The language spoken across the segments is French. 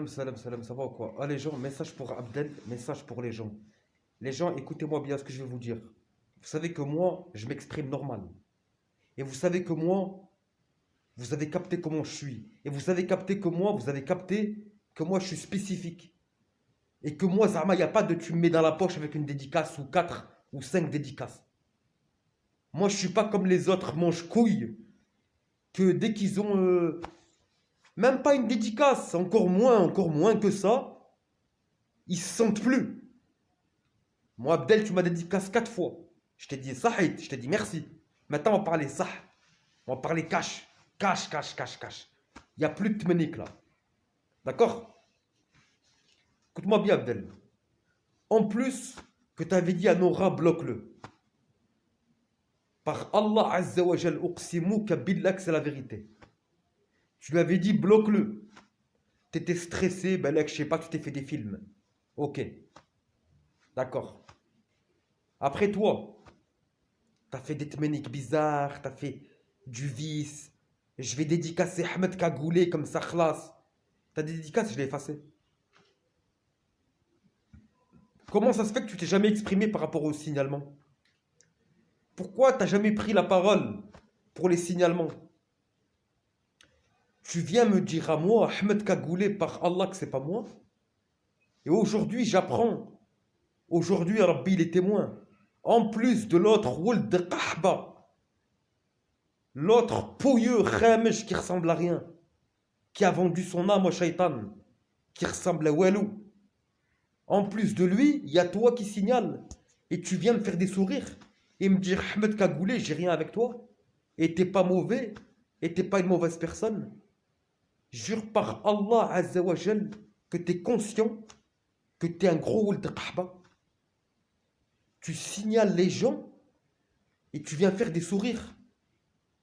salam, ça va ou quoi? Ah les gens, message pour Abdel, message pour les gens. Les gens, écoutez-moi bien ce que je vais vous dire. Vous savez que moi, je m'exprime normal. Et vous savez que moi, vous avez capté comment je suis. Et vous avez capté que moi, vous avez capté que moi, je suis spécifique. Et que moi, Zama, il n'y a pas de tu me mets dans la poche avec une dédicace ou quatre ou cinq dédicaces. Moi, je suis pas comme les autres mange-couilles que dès qu'ils ont même pas une dédicace, encore moins que ça, ils se sentent plus. Moi, Abdel, tu m'as dédicace 4 fois. Je t'ai dit Sahid, je t'ai dit merci. Maintenant, on va parler Sah. On va parler cash. Cash. Il n'y a plus de tmenique là. D'accord? Écoute-moi bien, Abdel. En plus que tu avais dit à Nora, bloque-le. Par Allah Azza wa Jal, uqsimuka billah que c'est la vérité. Tu lui avais dit, bloque-le. Tu étais stressé, ben là, je sais pas, tu t'es fait des films. Ok. D'accord. Après toi, tu as fait des tmeniques bizarres, tu as fait du vice. Je vais dédicacer Ahmed Kagoulé comme ça, khlas. Ta dédicace, je l'ai effacée. Comment ça se fait que tu t'es jamais exprimé par rapport au signalement? Pourquoi tu n'as jamais pris la parole pour les signalements? Tu viens me dire à moi, Ahmed Kagoulé, par Allah, que c'est pas moi? Et aujourd'hui, j'apprends. Aujourd'hui, Rabbi, il est témoin. En plus de l'autre, Wold de Kahba, l'autre pouilleux, Khamej, qui ressemble à rien, qui a vendu son âme au shaitan, qui ressemble à Walou. En plus de lui, il y a toi qui signale. Et tu viens me faire des sourires et me dire, Ahmed Kagoulé, j'ai rien avec toi. Et t'es pas mauvais. Et t'es pas une mauvaise personne. Jure par Allah Azza wa Jal que t'es conscient que t'es un gros Wold de Kahba. Tu signales les gens et tu viens faire des sourires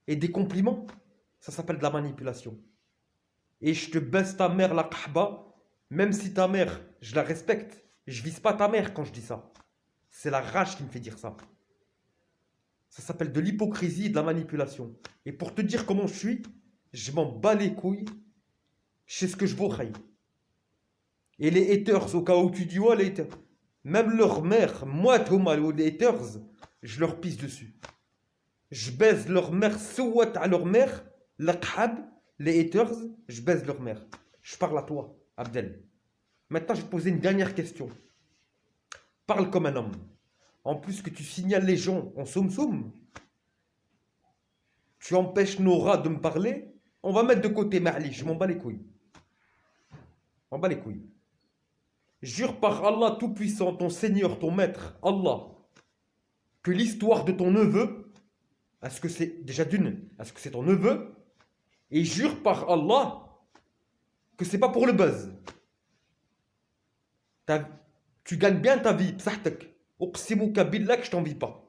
et des compliments. Ça s'appelle de la manipulation. Et je te baisse ta mère la Kahba, même si ta mère, je la respecte. Je vise pas ta mère quand je dis ça. C'est la rage qui me fait dire ça. Ça s'appelle de l'hypocrisie et de la manipulation. Et pour te dire comment je suis, je m'en bats les couilles. Je sais ce que je vaux, Khaï. Et les haters, au cas où tu dis, oh, les haters, même leur mère, moi, Thomas, les haters, je leur pisse dessus. Je baise leur mère, souat à leur mère, l'aqhab, les haters, je baise leur mère. Je parle à toi, Abdel. Maintenant, je vais te poser une dernière question. Parle comme un homme. En plus que tu signales les gens en soum-soum, tu empêches Nora de me parler, on va mettre de côté Ma'li, je m'en bats les couilles. On bat les couilles. Jure par Allah Tout-Puissant, ton Seigneur, ton Maître, Allah, que l'histoire de ton neveu, est-ce que c'est déjà d'une, est-ce que c'est ton neveu? Et jure par Allah que c'est pas pour le buzz. Tu gagnes bien ta vie, psahtek. Uqsimuka billah que je t'envie pas.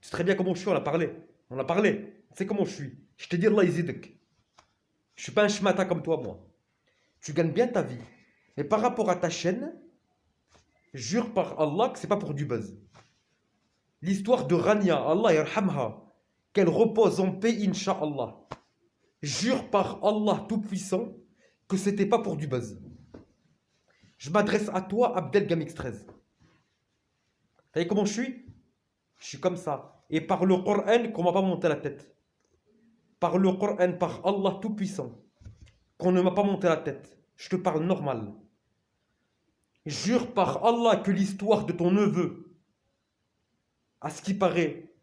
Tu sais très bien comment je suis, on a parlé. On a parlé. Tu sais comment je suis. Je te dis Allah yazidek. Je suis pas un shmata comme toi, moi. Tu gagnes bien ta vie. Mais par rapport à ta chaîne, jure par Allah que c'est pas pour du buzz. L'histoire de Rania, Allah yarhamha, qu'elle repose en paix, incha'Allah. Jure par Allah Tout-Puissant que c'était pas pour du buzz. Je m'adresse à toi, Abdel Gamix 13. Vous savez comment je suis? Je suis comme ça. Et par le Coran, qu'on m'a pas monté la tête. Par le Coran, par Allah Tout-Puissant, qu'on ne m'a pas monté la tête. Je te parle normal. Jure par Allah que l'histoire de ton neveu, à ce qui paraît,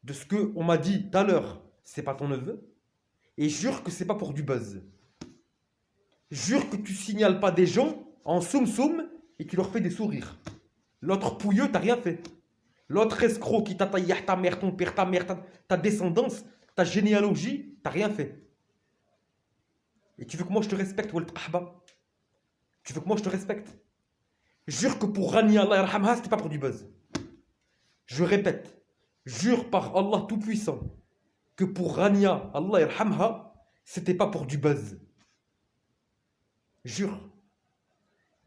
de ce qu'on m'a dit tout à l'heure, c'est pas ton neveu. Et jure que c'est pas pour du buzz. Jure que tu signales pas des gens en soum-soum et tu leur fais des sourires. L'autre pouilleux, t'as rien fait. L'autre escroc qui t'a taillé ta mère, ton père, ta mère, ta descendance, ta généalogie, t'as rien fait. Et tu veux que moi je te respecte, Walid Kahba? Tu veux que moi je te respecte? Jure que pour Rania, Allah yarhamha, c'était pas pour du buzz. Je répète, jure par Allah Tout-Puissant que pour Rania, Allah yarhamha, c'était pas pour du buzz. Jure.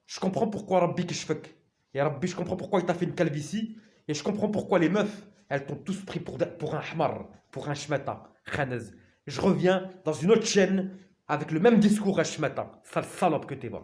Je comprends pourquoi Rabbi Kishfak. Et Rabbi, je comprends pourquoi il t'a fait une calvitie. Et je comprends pourquoi les meufs, elles t'ont tous pris pour un hamar, pour un shmata, khanaz. Je reviens dans une autre chaîne avec le même discours à shmata. Sale salope que t'es, va.